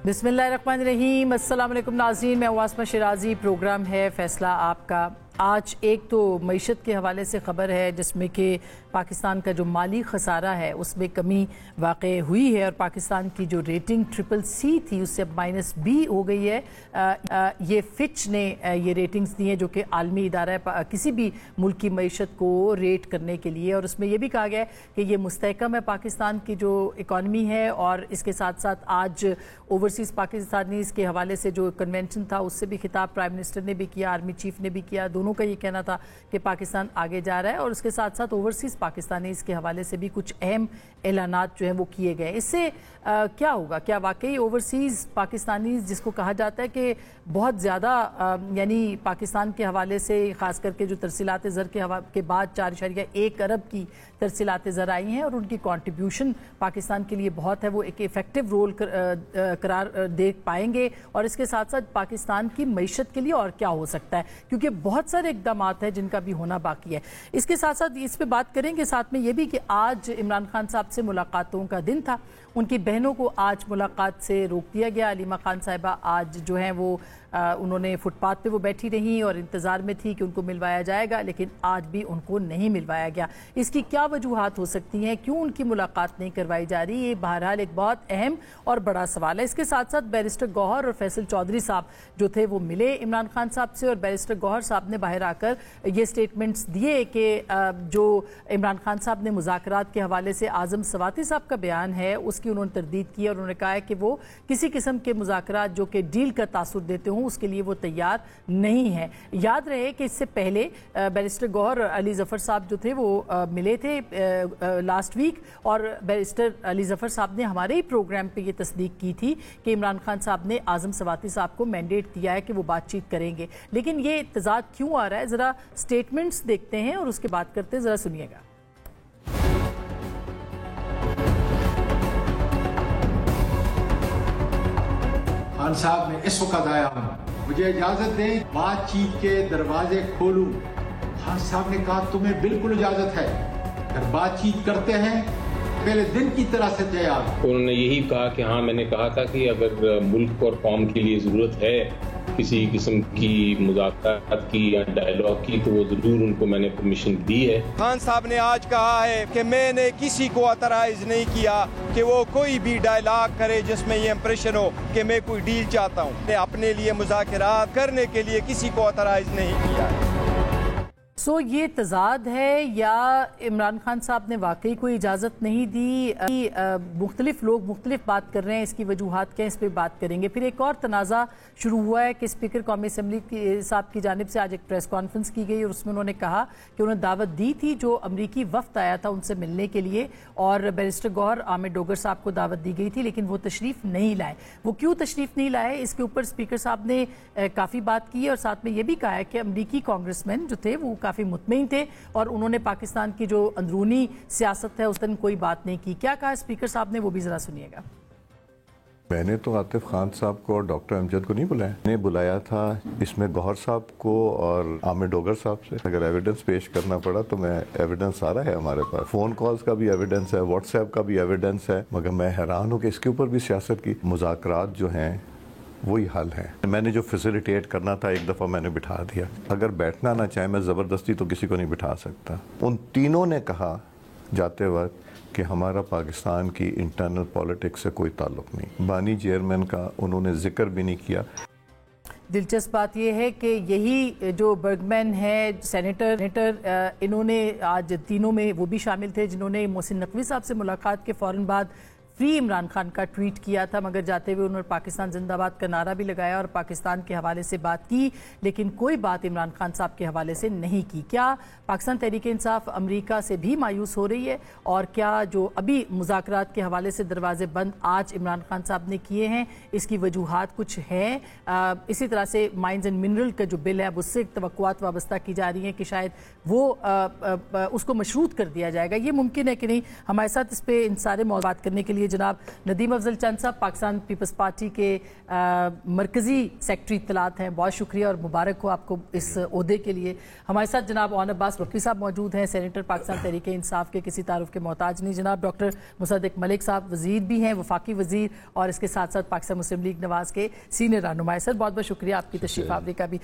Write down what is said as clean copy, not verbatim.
बिस्मिल्लाहिर्रहमानिर्रहीम। अस्सलाम वालेकुम नाज़रीन, मैं वास्मा शिराजी। प्रोग्राम है फैसला आपका। आज एक तो मईशत के हवाले से ख़बर है जिसमें कि पाकिस्तान का जो माली ख़सारा है उसमें कमी वाक़ई हुई है और पाकिस्तान की जो रेटिंग CCC थी उससे अब -B हो गई है। ये फिच ने ये रेटिंग्स दी हैं जो कि आलमी इदारा है किसी भी मुल्क की मईशत को रेट करने के लिए, और उसमें यह भी कहा गया है कि ये मुस्तहकम है पाकिस्तान की जो इकॉनमी है। और इसके साथ साथ आज ओवरसीज़ पाकिस्तानीज़ के हवाले से जो कन्वेंशन था उससे भी खिताब प्राइम मिनिस्टर ने भी किया, आर्मी चीफ ने भी किया। दोनों का ये कहना था कि पाकिस्तान आगे जा रहा है और उसके साथ साथ ओवरसीज़ पाकिस्तानीज़ के हवाले से भी कुछ अहम ऐलानात जो हैं वो किए गए। इससे क्या होगा? क्या वाकई ओवरसीज़ पाकिस्तानीज़ जिसको कहा जाता है कि बहुत ज़्यादा यानी पाकिस्तान के हवाले से ख़ास करके जो तरसीलात ज़र के बाद 4.1 अरब की तरसीलात ज़र आई हैं और उनकी कॉन्ट्रीब्यूशन पाकिस्तान के लिए बहुत है, वो एक इफ़ेक्टिव रोल करार दे पाएंगे? और इसके साथ साथ पाकिस्तान की मईशत के लिए और क्या हो सकता है, क्योंकि बहुत सारे इक़दाम हैं जिनका भी होना बाकी है। इसके साथ साथ इस पर बात करेंगे, साथ में ये भी कि आज इमरान खान साहब से मुलाकातों का दिन था। उनकी बहनों को आज मुलाकात से रोक दिया गया। अलीमा खान साहिबा आज जो हैं वो उन्होंने फुटपाथ पे वो बैठी रहीं और इंतज़ार में थी कि उनको मिलवाया जाएगा, लेकिन आज भी उनको नहीं मिलवाया गया। इसकी क्या वजूहात हो सकती हैं, क्यों उनकी मुलाकात नहीं करवाई जा रही? ये बहरहाल एक बहुत अहम और बड़ा सवाल है। इसके साथ साथ बैरिस्टर गौहर और फैसल चौधरी साहब जो थे वो मिले इमरान खान साहब से, और बैरिस्टर गौहर साहब ने बाहर आकर ये स्टेटमेंट्स दिए कि जो इमरान खान साहब ने मुज़ाकरात के हवाले से आज़म सवाती साहब का बयान है उसकी उन्होंने तरदीद की और उन्होंने कहा है कि वो किसी किस्म के मुज़ाकरात जो कि डील का तासुर देते हों उसके लिए वो तैयार नहीं है। याद रहे कि इससे पहले बैरिस्टर गौहर अली ज़फ़र साहब जो थे वो मिले थे लास्ट वीक, और बैरिस्टर अली ज़फ़र साहब ने हमारे ही प्रोग्राम पे ये तस्दीक की थी कि इमरान खान साहब ने आज़म सवाती साहब को मैंडेट दिया है कि वो बातचीत करेंगे। लेकिन ये तज़ाद क्यों आ रहा है, ज़रा स्टेटमेंट्स देखते हैं और उसके बाद करते हैं, ज़रा सुनिएगा। खान साहब मैं इस वक्त आया हूँ, मुझे इजाजत दें बातचीत के दरवाजे खोलूं। खान साहब ने कहा तुम्हें बिल्कुल इजाजत है, अगर बातचीत करते हैं पहले दिन की तरह से तैयार। उन्होंने यही कहा कि हाँ, मैंने कहा था कि अगर मुल्क और कौम के लिए जरूरत है किसी किस्म की मुज़ाकरात की या डायलॉग की तो वो जरूर उनको मैंने परमिशन दी है। खान साहब ने आज कहा है कि मैंने किसी को ऑथराइज नहीं किया कि वो कोई भी डायलॉग करे जिसमें ये इंप्रेशन हो कि मैं कोई डील चाहता हूँ। मैं अपने लिए मुज़ाकरात करने के लिए किसी को ऑथराइज नहीं किया है। सो ये तज़ाद है या इमरान खान साहब ने वाकई कोई इजाज़त नहीं दी? मुख्तलिफ लोग मुख्तलिफ बात कर रहे हैं, इसकी वजूहात क्या, इस पर बात करेंगे। फिर एक और तनाज़ा शुरू हुआ है कि स्पीकर कौमी असम्बली साहब की जानिब से आज एक प्रेस कॉन्फ्रेंस की गई और उसमें उन्होंने कहा कि उन्होंने दावत दी थी जो अमरीकी वफ्द आया था उनसे मिलने के लिए, और बैरिस्टर गौहर आमिर डोगर साहब को दावत दी गई थी लेकिन वो तशरीफ़ नहीं लाए। वो क्यों तशरीफ़ नहीं लाए, इसके ऊपर स्पीकर साहब ने काफ़ी बात की और साथ में ये भी कहा है कि अमरीकी कांग्रेसमैन जो थे वो काफ़ी मुतमईन थे और उन्होंने पाकिस्तान की जो अंदरूनी सियासत है उस दिन कोई बात नहीं की। क्या कहा स्पीकर साहब ने, वो भी ज़रा सुनिएगा। मैंने तो आतिफ खान साहब को और डॉक्टर अमजद को नहीं बुलाया, मैंने बुलाया था इसमें गौहर साहब को और आमिर डोगर साहब से। अगर एविडेंस पेश करना पड़ा तो मैं एविडेंस सारा है हमारे पास, फ़ोन कॉल्स का भी एविडेंस है, व्हाट्सएप का भी एविडेंस है, मगर मैं हैरान हूँ कि इसके ऊपर भी सियासत की। मुज़ाकरात जो हैं वही हल है। मैंने जो फैसिलिटेट करना था एक दफ़ा मैंने बिठा दिया, अगर बैठना ना चाहे मैं ज़बरदस्ती तो किसी को नहीं बिठा सकता। उन तीनों ने कहा जाते वक्त कि हमारा पाकिस्तान की इंटरनल पॉलिटिक्स से कोई ताल्लुक नहीं। बानी चेयरमैन का उन्होंने जिक्र भी नहीं किया। दिलचस्प बात यह है कि यही जो बर्गमैन है सेनेटर इन्होंने आज तीनों में वो भी शामिल थे जिन्होंने मोहसिन नकवी साहब से मुलाकात के फ़ौरन बाद फ्री इमरान खान का ट्वीट किया था, मगर जाते हुए उन्होंने पाकिस्तान जिंदाबाद का नारा भी लगाया और पाकिस्तान के हवाले से बात की, लेकिन कोई बात इमरान खान साहब के हवाले से नहीं की। क्या पाकिस्तान तहरीक इंसाफ अमेरिका से भी मायूस हो रही है, और क्या जो अभी मुज़ाकरात के हवाले से दरवाजे बंद आज इमरान खान साहब ने किए हैं इसकी वजूहात कुछ हैं? इसी तरह से माइंस एंड मिनरल का जो बिल है उससे तवक्कुआत वाबस्ता की जा रही हैं कि शायद वो उसको मशरूत कर दिया जाएगा। ये मुमकिन है कि नहीं? हमारे साथ इस पर इन सारे बात करने के लिए लिए जनाब नदीम अफजल चंद साहब, पाकिस्तान पीपल्स पार्टी के मरकज़ी सेक्रेटरी इत्तलात हैं, बहुत शुक्रिया और मुबारक हो आपको इस ओहदे के लिए। हमारे साथ जनाब ओन अब्बास बकवी साहब मौजूद हैं, सेनेटर पाकिस्तान तहरीक इंसाफ के, किसी तारुफ के मोहताज नहीं। जनाब डॉक्टर मुसद्दिक मलिक साहब वज़ीर भी हैं, वफाकी वज़ीर, और इसके साथ साथ पाकिस्तान मुस्लिम लीग नवाज़ के सीनियर रहनुमा। सर बहुत बहुत शुक्रिया आपकी तशरीफ़ आवरी का भी।